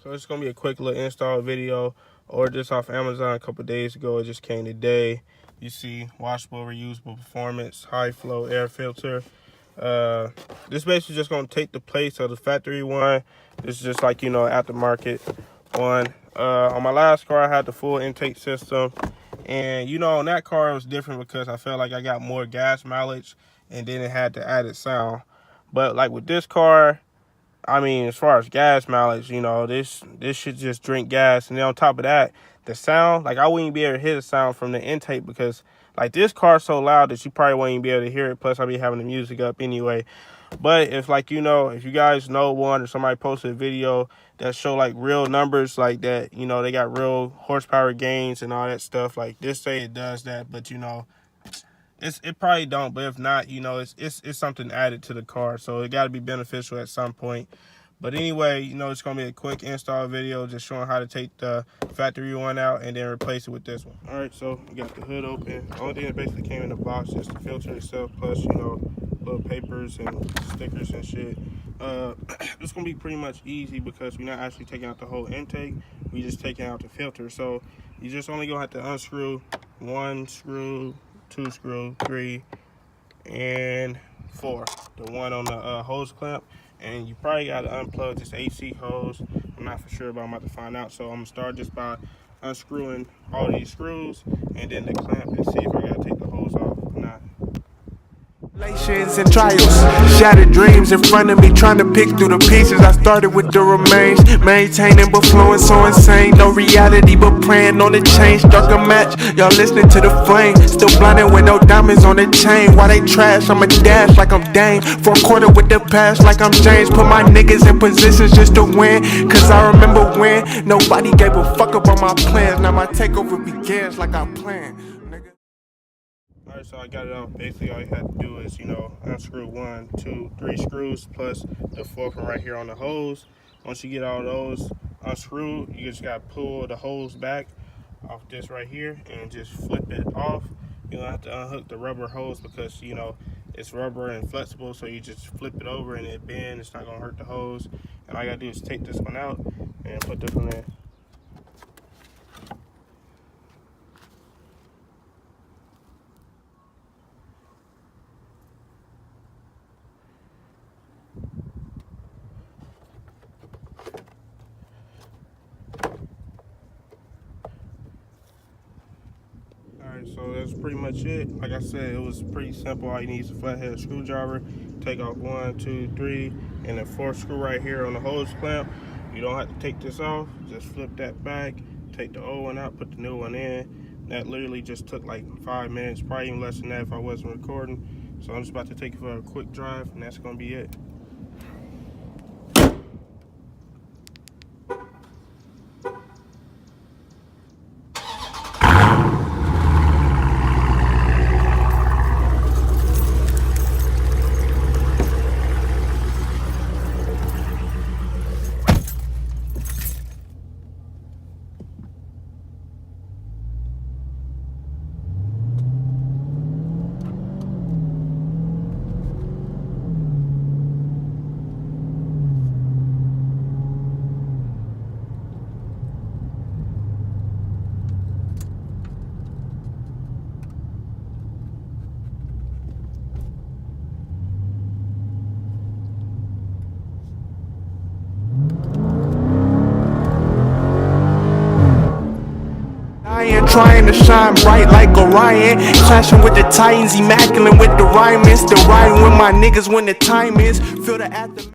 So it's gonna be a quick little install video. Ordered this off Amazon a couple days ago. It just came today. You see, washable, reusable performance, high flow air filter. This basically just gonna take the place of the factory one. This is just like, you know, aftermarket one. On my last car, I had the full intake system, and you know, on that car it was different because I felt like I got more gas mileage, and then it had the added sound. But like with this car, I mean, as far as gas mileage, you know, this should just drink gas. And then on top of that, the sound, like I wouldn't be able to hear the sound from the intake because like this car's so loud that you probably wouldn't even be able to hear it. Plus I'll be having the music up anyway. But if like, you know, if you guys know one or somebody posted a video that show like real numbers like that, you know, they got real horsepower gains and all that stuff, like this say it does that, but you know, it probably don't. But if not, you know, it's something added to the car, so it got to be beneficial at some point. But anyway, you know, it's gonna be a quick install video just showing how to take the factory one out and then replace it with this one. All right, so we got the hood open. The only thing that basically came in the box is the filter itself, plus, you know, little papers and stickers and shit. It's gonna be pretty much easy because we're not actually taking out the whole intake. We just taking out the filter. So you just only gonna have to unscrew 1 screw, 2 screw, 3, and 4. The one on the hose clamp. And you probably got to unplug this AC hose. I'm not for sure, but I'm about to find out. So I'm going to start just by unscrewing all these screws and then the clamp and see if I got to take the hose off or not. And trials, shattered dreams in front of me, trying to pick through the pieces. I started with the remains, maintaining but flowing so insane. No reality but praying on the chain. Struck a match, y'all listening to the flame. Still blinded with no diamonds on the chain. Why they trash? I'ma dash like I'm Dane. For a quarter with the pass like I'm James. Put my niggas in positions just to win. Cause I remember when nobody gave a fuck about my plans. Now my takeover begins like I planned. Alright, so I got it off. Basically all you have to do is, you know, unscrew 1, 2, 3 screws plus the 4th one right here on the hose. Once you get all those unscrewed, you just gotta pull the hose back off this right here and just flip it off. You don't have to unhook the rubber hose because, you know, it's rubber and flexible, so you just flip it over and it bends. It's not gonna hurt the hose. And all I gotta do is take this one out and put this one in. So that's pretty much it. Like I said, it was pretty simple. All you need is a flathead screwdriver. Take off 1, 2, 3, and the 4th screw right here on the hose clamp. You don't have to take this off. Just flip that back, take the old one out, put the new one in. That literally just took like 5 minutes, probably even less than that if I wasn't recording. So I'm just about to take it for a quick drive, and that's gonna be it. Trying to shine bright like Orion, clashing with the Titans, immaculate with the rhyme. Still riding with my niggas when the time is. Feel the aftermath.